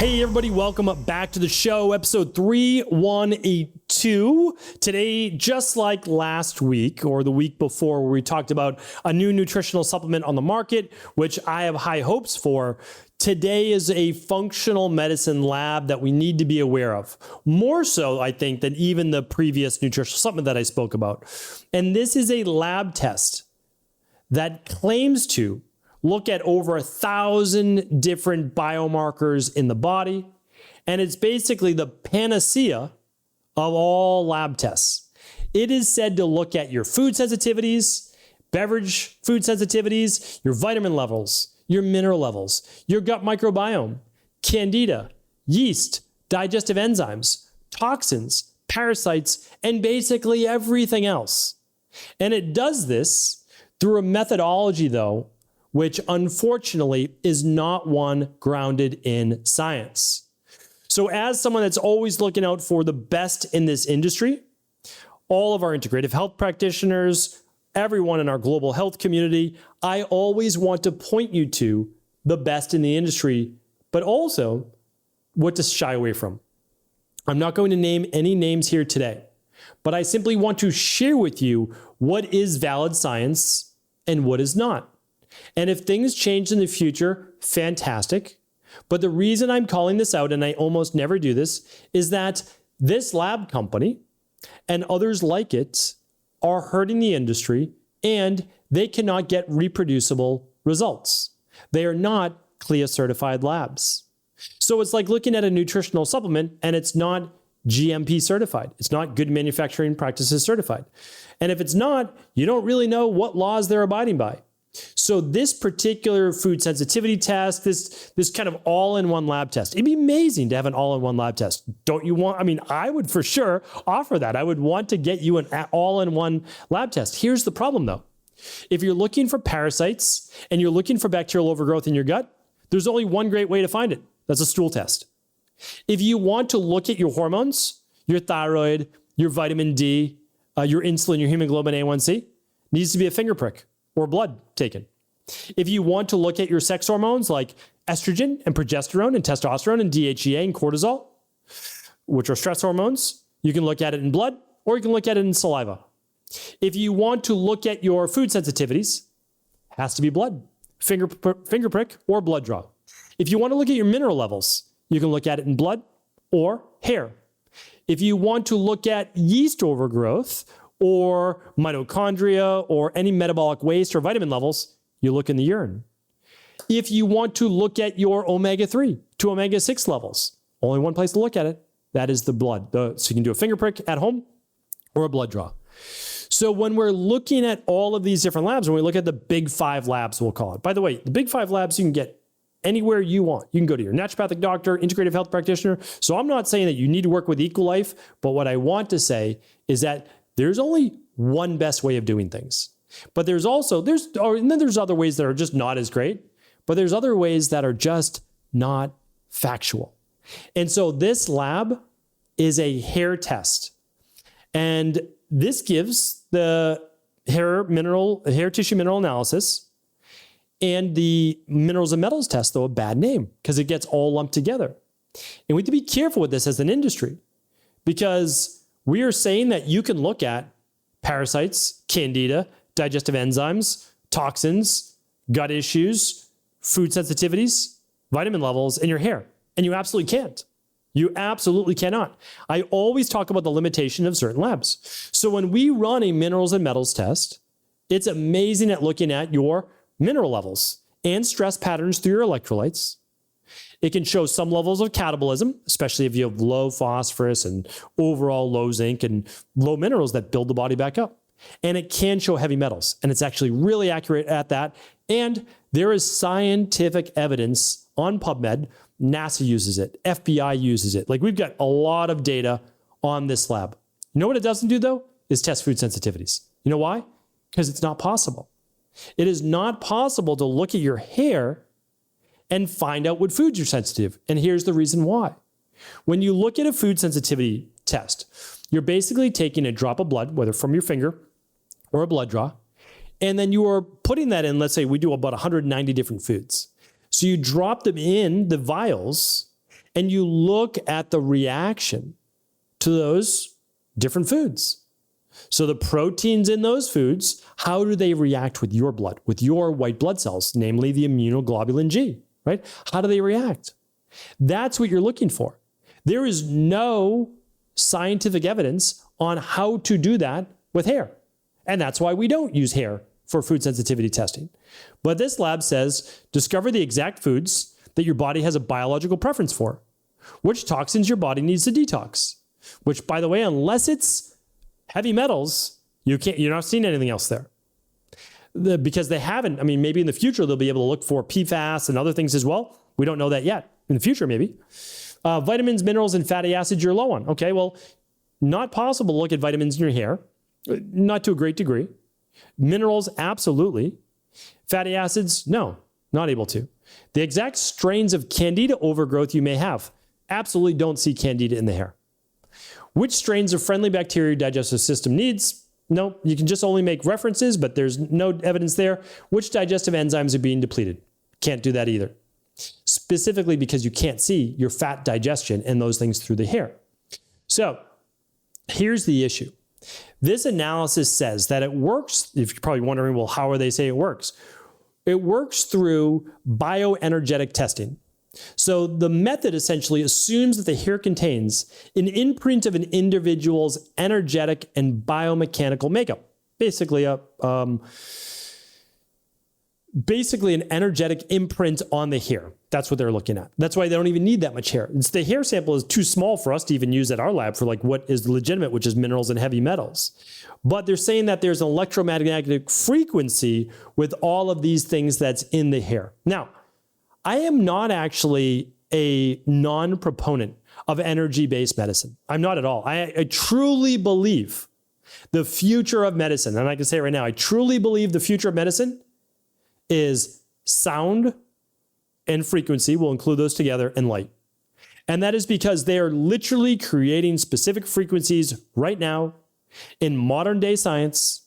Hey everybody, welcome back to the show, episode 3182. Today, just like last week or the week before where we talked about a new nutritional supplement on the market, which I have high hopes for, today is a functional medicine lab that we need to be aware of. More so, I think, than even the previous nutritional supplement that I spoke about. And this is a lab test that claims to look at over 1,000 different biomarkers in the body. And it's basically the panacea of all lab tests. It is said to look at your food sensitivities, beverage food sensitivities, your vitamin levels, your mineral levels, your gut microbiome, candida, yeast, digestive enzymes, toxins, parasites, and basically everything else. And it does this through a methodology, though, which unfortunately is not one grounded in science. So as someone that's always looking out for the best in this industry, all of our integrative health practitioners, everyone in our global health community, I always want to point you to the best in the industry, but also what to shy away from. I'm not going to name any names here today, but I simply want to share with you what is valid science and what is not. And if things change in the future, fantastic. But the reason I'm calling this out, and I almost never do this, is that this lab company and others like it are hurting the industry and they cannot get reproducible results. They are not CLIA certified labs. So it's like looking at a nutritional supplement and it's not GMP certified. It's not Good Manufacturing Practices certified. And if it's not, you don't really know what laws they're abiding by. So this particular food sensitivity test, this kind of all-in-one lab test, it'd be amazing to have an all-in-one lab test. Don't you want, I would for sure offer that. I would want to get you an all-in-one lab test. Here's the problem though. If you're looking for parasites and you're looking for bacterial overgrowth in your gut, there's only one great way to find it. That's a stool test. If you want to look at your hormones, your thyroid, your vitamin D, your insulin, your hemoglobin A1C, needs to be a finger prick or blood taken. If you want to look at your sex hormones like estrogen and progesterone and testosterone and DHEA and cortisol, which are stress hormones, you can look at it in blood or you can look at it in saliva. If you want to look at your food sensitivities, it has to be blood, finger prick or blood draw. If you want to look at your mineral levels, you can look at it in blood or hair. If you want to look at yeast overgrowth or mitochondria or any metabolic waste or vitamin levels, you look in the urine. If you want to look at your omega-3 to omega-6 levels, only one place to look at it, that is the blood. So you can do a finger prick at home or a blood draw. So when we're looking at all of these different labs, when we look at the big five labs, we'll call it. By the way, the big five labs you can get anywhere you want. You can go to your naturopathic doctor, integrative health practitioner. So I'm not saying that you need to work with Equilife, but what I want to say is that there's only one best way of doing things. But there's other ways that are just not as great, but there's other ways that are just not factual. And so this lab is a hair test. And this gives the hair tissue mineral analysis and the minerals and metals test, though, a bad name because it gets all lumped together. And we have to be careful with this as an industry because we are saying that you can look at parasites, candida, digestive enzymes, toxins, gut issues, food sensitivities, vitamin levels in your hair. And you absolutely can't. You absolutely cannot. I always talk about the limitation of certain labs. So when we run a minerals and metals test, it's amazing at looking at your mineral levels and stress patterns through your electrolytes. It can show some levels of catabolism, especially if you have low phosphorus and overall low zinc and low minerals that build the body back up. And it can show heavy metals, and it's actually really accurate at that. And there is scientific evidence on PubMed. NASA uses it. FBI uses it. Like, we've got a lot of data on this lab. You know what it doesn't do, though? Is test food sensitivities. You know why? Because it's not possible. It is not possible to look at your hair and find out what foods are sensitive. And here's the reason why. When you look at a food sensitivity test, you're basically taking a drop of blood, whether from your finger or a blood draw, and then you are putting that in, let's say we do about 190 different foods. So you drop them in the vials, and you look at the reaction to those different foods. So the proteins in those foods, how do they react with your blood, with your white blood cells, namely the immunoglobulin G, right? How do they react? That's what you're looking for. There is no scientific evidence on how to do that with hair. And that's why we don't use hair for food sensitivity testing. But this lab says, discover the exact foods that your body has a biological preference for, which toxins your body needs to detox, which, by the way, unless it's heavy metals, you're not seeing anything else there. Because they haven't, I mean, maybe in the future, they'll be able to look for PFAS and other things as well. We don't know that yet. In the future, maybe. Vitamins, minerals, and fatty acids you're low on. Okay, well, not possible to look at vitamins in your hair, not to a great degree. Minerals, absolutely. Fatty acids, no, not able to. The exact strains of candida overgrowth you may have, absolutely don't see candida in the hair. Which strains of friendly bacteria your digestive system needs? No, you can just only make references, but there's no evidence there. Which digestive enzymes are being depleted? Can't do that either. Specifically because you can't see your fat digestion and those things through the hair. So here's the issue. This analysis says that it works, if you're probably wondering, well, how are they saying it works? It works through bioenergetic testing. So the method essentially assumes that the hair contains an imprint of an individual's energetic and biomechanical makeup. Basically an energetic imprint on the hair. That's what they're looking at. That's why they don't even need that much hair. The hair sample is too small for us to even use at our lab for like what is legitimate, which is minerals and heavy metals. But they're saying that there's an electromagnetic frequency with all of these things that's in the hair. Now, I am not actually a non-proponent of energy-based medicine. I'm not at all. I truly believe the future of medicine, and I can say it right now, I truly believe the future of medicine is sound and frequency, we'll include those together, and light. And that is because they are literally creating specific frequencies right now in modern day science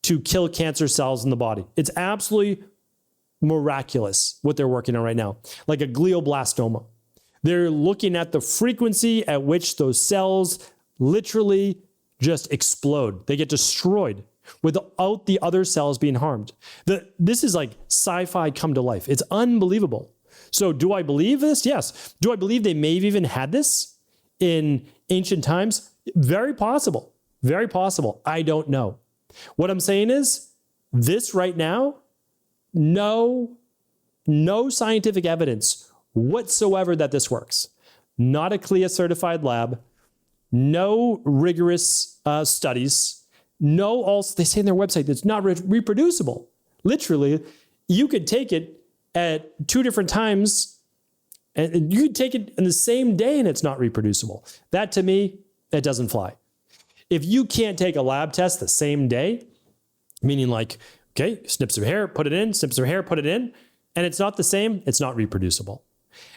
to kill cancer cells in the body. It's absolutely miraculous what they're working on right now, like a glioblastoma. They're looking at the frequency at which those cells literally just explode. They get destroyed without the other cells being harmed. This is like sci-fi come to life. It's unbelievable. So do I believe this? Yes. Do I believe they may have even had this in ancient times? Very possible. Very possible. I don't know. What I'm saying is this right now, no scientific evidence whatsoever that this works. Not a CLIA certified lab, no rigorous studies. No, also they say in their website that it's not reproducible. Literally, you could take it at 2 different times and you could take it in the same day and it's not reproducible. That to me, it doesn't fly. If you can't take a lab test the same day, meaning like, okay, snips of hair, put it in, snips of hair, put it in, and it's not the same, it's not reproducible.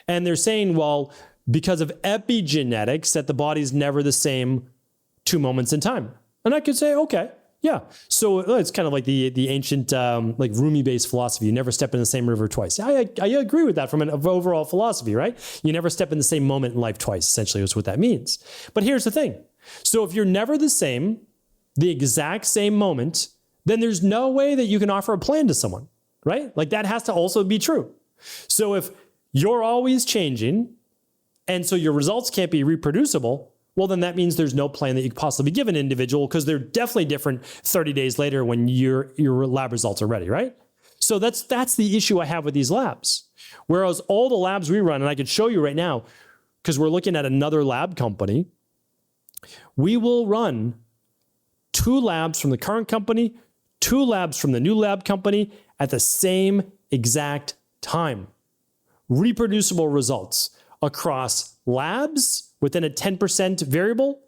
And they're saying, well, because of epigenetics, that the body's never the same 2 moments in time. And I could say, okay, yeah. So it's kind of like the ancient like Rumi-based philosophy. You never step in the same river twice. I agree with that from an overall philosophy, right? You never step in the same moment in life twice, essentially is what that means. But here's the thing. So if you're never the same, the exact same moment, then there's no way that you can offer a plan to someone, right? Like that has to also be true. So if you're always changing and so your results can't be reproducible, well, then that means there's no plan that you could possibly give an individual because they're definitely different 30 days later when your lab results are ready, right? So that's the issue I have with these labs. Whereas all the labs we run, and I could show you right now, because we're looking at another lab company, we will run 2 labs from the current company, 2 labs from the new lab company at the same exact time. Reproducible results across labs within a 10% variable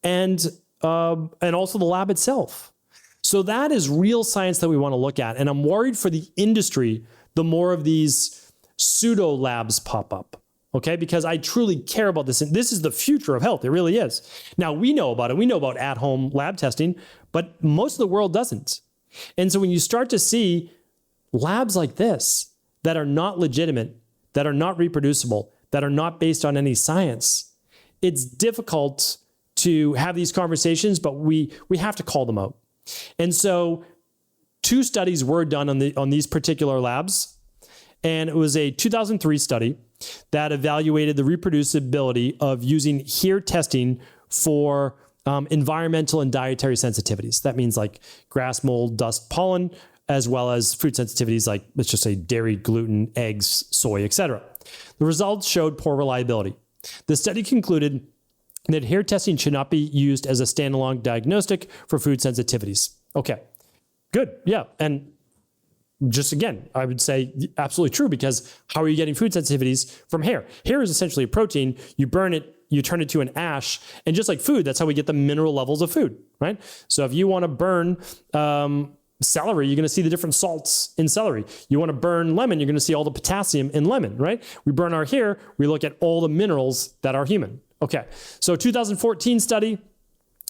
and also the lab itself. So that is real science that we want to look at. And I'm worried for the industry, the more of these pseudo labs pop up. Okay, because I truly care about this. And this is the future of health. It really is. Now we know about it. We know about at-home lab testing, but most of the world doesn't. And so when you start to see labs like this that are not legitimate, that are not reproducible, that are not based on any science, it's difficult to have these conversations, but we have to call them out. And so 2 studies were done on these particular labs. And it was a 2003 study that evaluated the reproducibility of using hair testing for environmental and dietary sensitivities. That means like grass, mold, dust, pollen, as well as food sensitivities like, let's just say, dairy, gluten, eggs, soy, etc. The results showed poor reliability. The study concluded that hair testing should not be used as a standalone diagnostic for food sensitivities. Okay, good, yeah. And just again, I would say absolutely true, because how are you getting food sensitivities from hair? Hair is essentially a protein. You burn it, you turn it to an ash, and just like food, that's how we get the mineral levels of food, right? So if you want to burn celery, you're going to see the different salts in celery. You want to burn lemon, you're going to see all the potassium in lemon, right? We burn our hair, we look at all the minerals that are human. Okay, so 2014 study,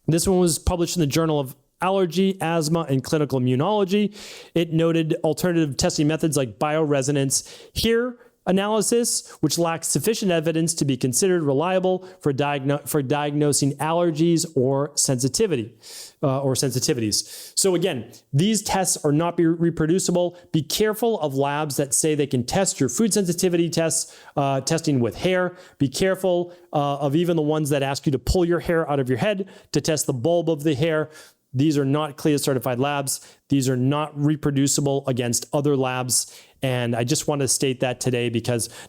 this one was published in the Journal of Allergy, Asthma, and Clinical Immunology. It noted alternative testing methods like bioresonance hair analysis, which lacks sufficient evidence to be considered reliable for diagnosing allergies or sensitivities. So again, these tests are not reproducible. Be careful of labs that say they can test your food sensitivity testing with hair. Be careful of even the ones that ask you to pull your hair out of your head to test the bulb of the hair. These are not CLIA certified labs. These are not reproducible against other labs. And I just want to state that today,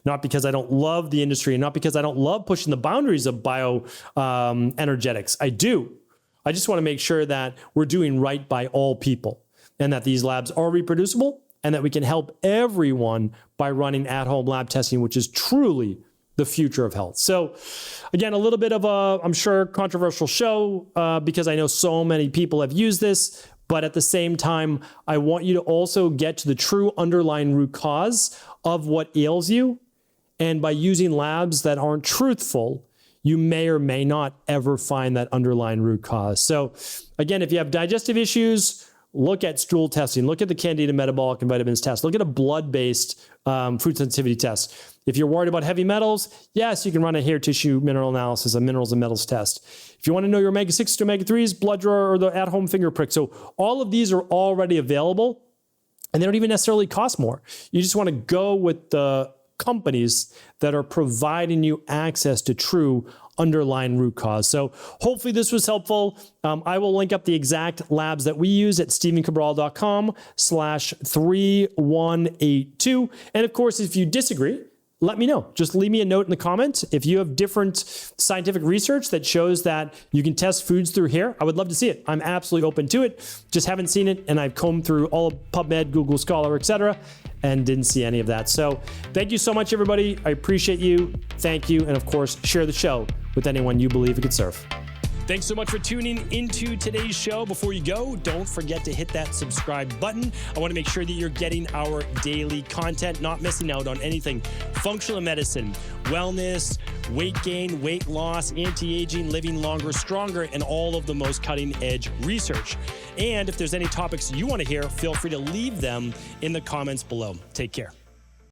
not because I don't love the industry and not because I don't love pushing the boundaries of bioenergetics. I do. I just want to make sure that we're doing right by all people and that these labs are reproducible and that we can help everyone by running at-home lab testing, which is truly the future of health. So again, a little bit of a, I'm sure, controversial show because I know so many people have used this, but at the same time, I want you to also get to the true underlying root cause of what ails you. And by using labs that aren't truthful, you may or may not ever find that underlying root cause. So again, if you have digestive issues, look at stool testing, look at the Candida metabolic and vitamins test, look at a blood-based food sensitivity test. If you're worried about heavy metals, yes, you can run a hair tissue mineral analysis, a minerals and metals test. If you want to know your omega-6 to omega-3s, blood drawer or the at-home finger prick. So all of these are already available and they don't even necessarily cost more. You just want to go with the companies that are providing you access to true underlying root cause. So hopefully this was helpful. I will link up the exact labs that we use at stephencabral.com/3182. And of course, if you disagree, let me know. Just leave me a note in the comments. If you have different scientific research that shows that you can test foods through hair, I would love to see it. I'm absolutely open to it. Just haven't seen it, and I've combed through all of PubMed, Google Scholar, etc., and didn't see any of that. So thank you so much, everybody. I appreciate you. Thank you. And of course, share the show with anyone you believe it could serve. Thanks so much for tuning into today's show. Before you go, don't forget to hit that subscribe button. I want to make sure that you're getting our daily content, not missing out on anything functional medicine, wellness, weight gain, weight loss, anti-aging, living longer, stronger, and all of the most cutting-edge research. And if there's any topics you want to hear, feel free to leave them in the comments below. Take care.